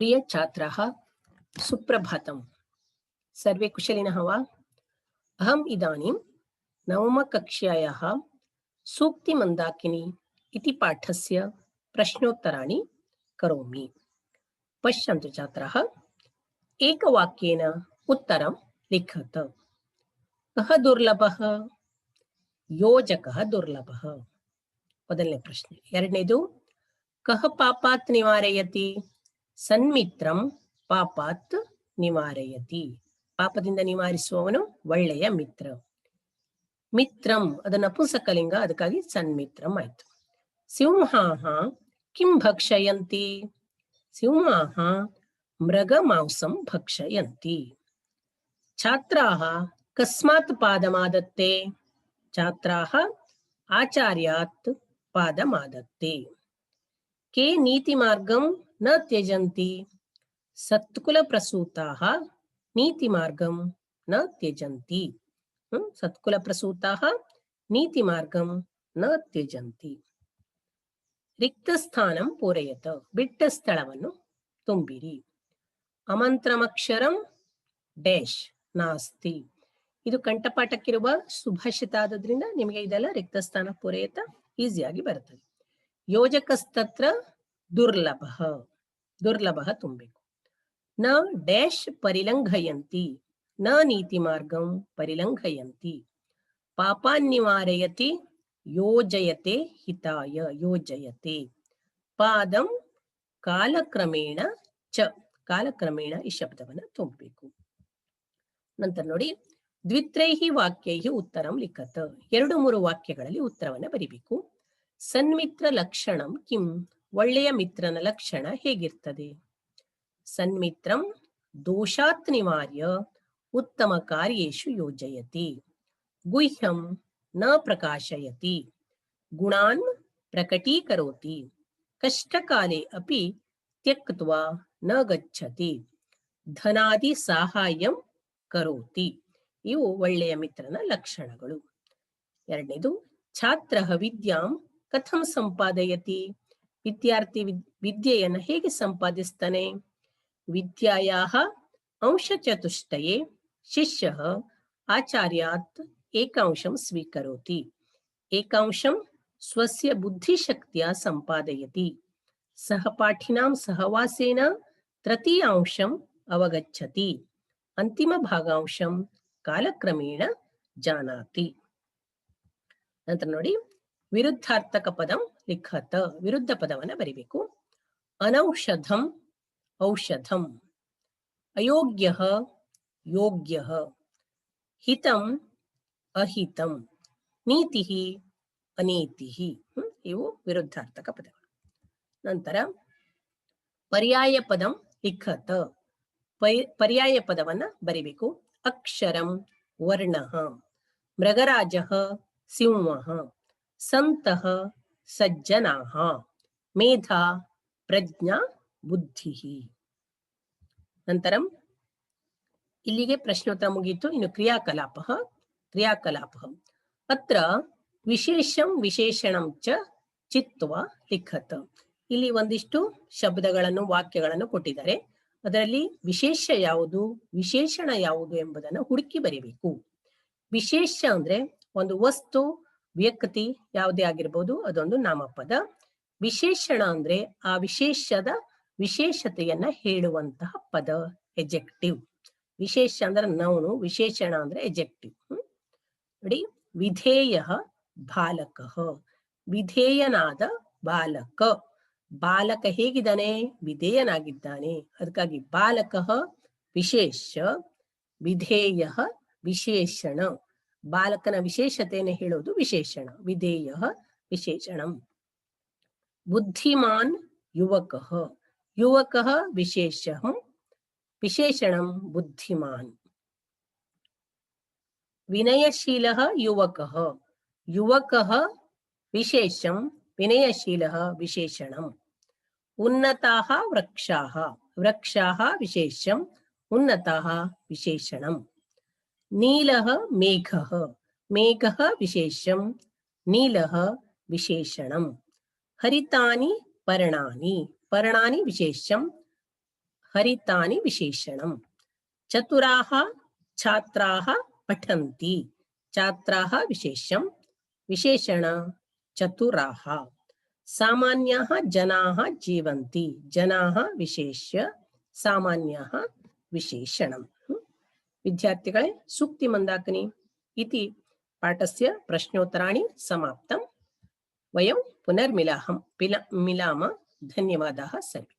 प्रिय छात्राः सुप्रभातम्। सर्वे कुशलिनः वा? अहम् इदानीं नवमकक्ष्यायाः सूक्तिमन्दाकिनी इति पाठस्य प्रश्नोत्तराणि करोमि। पश्यन्तु छात्राः, एकवाक्येन उत्तरं लिखत। कः दुर्लभः? योजकः दुर्लभः। ಮೊದಲನೇ ಪ್ರಶ್ನೆ. ಎರಡನೇದು, ಕಹ ಪಾಪಾತ್ ನಿವಾರಯತಿ? ಸನ್ಮಿತ್ರಂ ಪಾಪಾತ್ ನಿವಾರಯತಿ. ಪಾಪದಿಂದ ನಿವಾರಿಸುವವನು ಒಳ್ಳೆಯ ಮಿತ್ರ. ಮಿತ್ರಂ ಅದು ನಪುಂಸಕಲಿಂಗ, ಅದಕ್ಕಾಗಿ ಸನ್ಮಿತ್ರಂ ಆಯ್ತು. ಸಿಂಹಾಃ ಕಿಂ ಭಕ್ಷಯಂತಿ? ಸಿಂಹಾಃ ಮೃಗ ಮಾಂಸಂ ಭಕ್ಷಯಂತಿ. ಛಾತ್ರಾಃ ಕಸ್ಮಾತ್ ಪಾದಮಾದತ್ತೆ? ಛಾತ್ರಾಃ ಆಚಾರ್ಯಾತ್ ಪಾದಮಾದತ್ತೆ. के नीतिमार्गं न त्यजन्ति? सत्कुलप्रसूताः नीतिमार्गं न त्यजन्ति. सत्कुलप्रसूताः नीतिमार्गं न त्यजन्ति. रिक्तस्थानं पूरयत. बिट्ಟ ಸ್ಥಳವನ್ನು ತುಂಬಿರಿ. ಅಮಂತ್ರಮಕ್ಷರಂ ಡ್ಯಾಶ್ ನಾಸ್ತಿ. ಇದು ಕಂಠಪಾಠಕ್ಕಿರುವ ಸುಭಾಷಿತ ಆದ್ರಿಂದ ನಿಮಗೆ ಇದೆಲ್ಲ ರಿಕ್ತಸ್ಥಾನ ಪೂರೈತ ಈಸಿಯಾಗಿ ಬರುತ್ತದೆ. ಯೋಜಕಸ್ತತ್ರ ದುರ್ಲಭಃ, ದುರ್ಲಭಃ ತುಂಬಬೇಕು. ನ ಡ್ಯಾಶ್ ಪರಿಲಂಘಯಂತಿ, ನ ನೀತಿ ಮಾರ್ಗಂ ಪರಿಲಂಘಯಂತಿ. ಪಾಪಾನ್ನಿವಾರಯತಿ ಯೋಜಯತೆ ಹಿತಾಯ, ಯೋಜಯತೆ. ಪಾದಂ ಕಾಲಕ್ರಮೇಣ ಚ, ಕಾಲಕ್ರಮೇಣ ಈ ಶಬ್ದವನ್ನು ತುಂಬಬೇಕು. ನಂತರ ನೋಡಿ, ದ್ವಿತ್ರೈಹಿ ವಾಕ್ಯೈಹಿ ಉತ್ತರಂ ಲಿಖತ. 2-3 ವಾಕ್ಯಗಳಲ್ಲಿ ಉತ್ತರವನ್ನು ಬರಿಬೇಕು. ಸನ್ಮಿತ್ರ ಲಕ್ಷಣಂ ಕಿಂ? ಒಳ್ಳೆಯ ಮಿತ್ರನ ಲಕ್ಷಣ ಹೇಗಿರ್ತದೆ? ಸನ್ಮಿತ್ರಂ ದೋಷಾತ್ ನಿವಾರ್ಯ ಉತ್ತಮ ಕಾರ್ಯೇಷು ಯೋಜಯತಿ. ಗುಹ್ಯಂ ನ ಪ್ರಕಾಶಯತಿ, ಗುಣಾನ್ ಪ್ರಕಟೀಕರೋತಿ. ಕಷ್ಟಕಾಲೇ ಅಪಿ ತ್ಯಕ್ತ್ವಾ ನ ಗಚ್ಚತಿ, ಧನಾದಿ ಸಾಹಾಯಂ ಕರೋತಿ. ಇವು ಒಳ್ಳೆಯ ಮಿತ್ರನ ಲಕ್ಷಣಗಳು. ಎರಡನೇದು, ಛಾತ್ರಃ ವಿದ್ಯಾಂ ಕಥಂ ಸಂಪಾದಯತಿ? ವಿದ್ಯಾರ್ಥಿ ವಿದ್ಯೆಯನ್ನು ಹೇಗೆ ಸಂಪಾದಿಸ್ತಾನೆ? ವಿದ್ಯಾಯಾಃ ಅಂಶಚತುಷ್ಟಯೇ ಶಿಷ್ಯಃ ಆಚಾರ್ಯಾತ್ ಏಕಾಂಶಂ ಸ್ವೀಕರೋತಿ. ಏಕಾಂಶಂ ಸ್ವಸ್ಯ ಬುದ್ಧಿಶಕ್ತಿಯ ಸಂಪಾದಯತಿ. ಸಹಪಾಠಿನಾಂ ಸಹವಾಸೇನ ತೃತೀಯಾಂಶಂ ಅವಗಚ್ಚತಿ. ಅಂತಿಮ ಭಾಗಾಂಶಂ ಕಾಲಕ್ರಮೇಣ ಜಾನಾತಿ. ನಂತರ ನೋಡಿ, ವಿರುದ್ಧಾರ್ಥಕ ಪದಂ ಲಿಖತ. ವಿರುದ್ಧ ಪದವನ್ನು ಬರಿಬೇಕು. ಅನೌಷಧಂ ಔಷಧಂ, ಅಯೋಗ್ಯಃ ಯೋಗ್ಯಃ, ಹಿತಂ ಅಹಿತಂ, ನೀತಿಃ ಅನೀತಿಃ. ಇವು ವಿರುದ್ಧಾರ್ಥಕ ಪದಗಳು. ನಂತರ ಪರ್ಯಾಯ ಪದಂ ಲಿಖತ. ಪರ್ಯಾಯ ಪದವನ್ನು ಬರಿಬೇಕು. ಅಕ್ಷರಂ ವರ್ಣಃ, ಮೃಗರಾಜಃ ಸಿಂಹಃ, ಸಂತಃ ಸಜ್ಜನಾಃ, ಮೇಧಾ ಪ್ರಜ್ಞಾ ಬುದ್ಧಿಃ. ನಂತರ ಇಲ್ಲಿಗೆ ಪ್ರಶ್ನೋತ್ತರ ಮುಗಿಯಿತು. ಇನ್ನು ಕ್ರಿಯಾಕಲಾಪಃ. ಕ್ರಿಯಾಕಲಾಪಃ ಅತ್ರ ವಿಶೇಷಂ ವಿಶೇಷಣಂ ಚ ಚಿತ್ವಾ ಲಿಖತ. ಇಲ್ಲಿ ಒಂದಿಷ್ಟು ಶಬ್ದಗಳನ್ನು ವಾಕ್ಯಗಳನ್ನು ಕೊಟ್ಟಿದ್ದಾರೆ. ಅದರಲ್ಲಿ ವಿಶೇಷ ಯಾವುದು ವಿಶೇಷಣ ಯಾವುದು ಎಂಬುದನ್ನು ಹುಡುಕಿ ಬರೀಬೇಕು. ವಿಶೇಷ ಅಂದ್ರೆ ಒಂದು ವಸ್ತು ವ್ಯಕ್ತಿ ಯಾವುದೇ ಆಗಿರ್ಬೋದು, ಅದೊಂದು ನಾಮಪದ. ವಿಶೇಷಣ ಅಂದ್ರೆ ಆ ವಿಶೇಷದ ವಿಶೇಷತೆಯನ್ನ ಹೇಳುವಂತಹ ಪದ, ಎಜೆಕ್ಟಿವ್. ವಿಶೇಷ ಅಂದ್ರೆ ನೌನು, ವಿಶೇಷಣ ಅಂದ್ರೆ ಎಜೆಕ್ಟಿವ್. ನೋಡಿ, ವಿಧೇಯ ಬಾಲಕಃ, ವಿಧೇಯನಾದ ಬಾಲಕ. ಬಾಲಕ ಹೇಗಿದ್ದಾನೆ? ವಿಧೇಯನಾಗಿದ್ದಾನೆ. ಅದಕ್ಕಾಗಿ ಬಾಲಕಃ ವಿಶೇಷ, ವಿಧೇಯ ವಿಶೇಷಣ. ಬಾಲಕನ ವಿಶೇಷತೆಯನ್ನು ಹೇಳೋದು ವಿಶೇಷಣ. ವಿಧೇಯ ವಿಶೇಷಣಂ. ಬುದ್ಧಿಮಾನ್ ಯುವಕಃ, ಯುವಕಃ ವಿಶೇಷಂ, ವಿಶೇಷಣಂ ಬುದ್ಧಿಮಾನ್. ವಿನಯಶೀಲಃ ಯುವಕಃ, ಯುವಕಃ ವಿಶೇಷಂ, ವಿನಯಶೀಲಃ ವಿಶೇಷಣಂ. ಉನ್ನತಾಃ ವೃಕ್ಷಾಃ, ವೃಕ್ಷಾಃ ವಿಶೇಷಂ, ಉನ್ನತಾಃ ವಿಶೇಷಣಂ. ನೀಲಃ ಮೇಘಃ, ಮೇಘಃ ವಿಶೇಷಂ, ನೀಲಃ ವಿಶೇಷಣಂ. ಹರಿತಾನಿ ಪರ್ಣಾನಿ, ಪರ್ಣಾನಿ ವಿಶೇಷಂ, हरितानि विशेषणम्। चतुराः छात्राः पठन्ति। छात्राः विशेषं, विशेषण चतुराः। सामान्याः जनाः जीवन्ति। जनाः विशेष्य, सामान्याः विशेषणम्। विद्यार्थिगळे सूक्ति मंदाकिनी इति पाठस्य प्रश्नोत्तराणि समाप्तम्। वयं पुनर्मिलामः। धन्यवादाः सर्वे।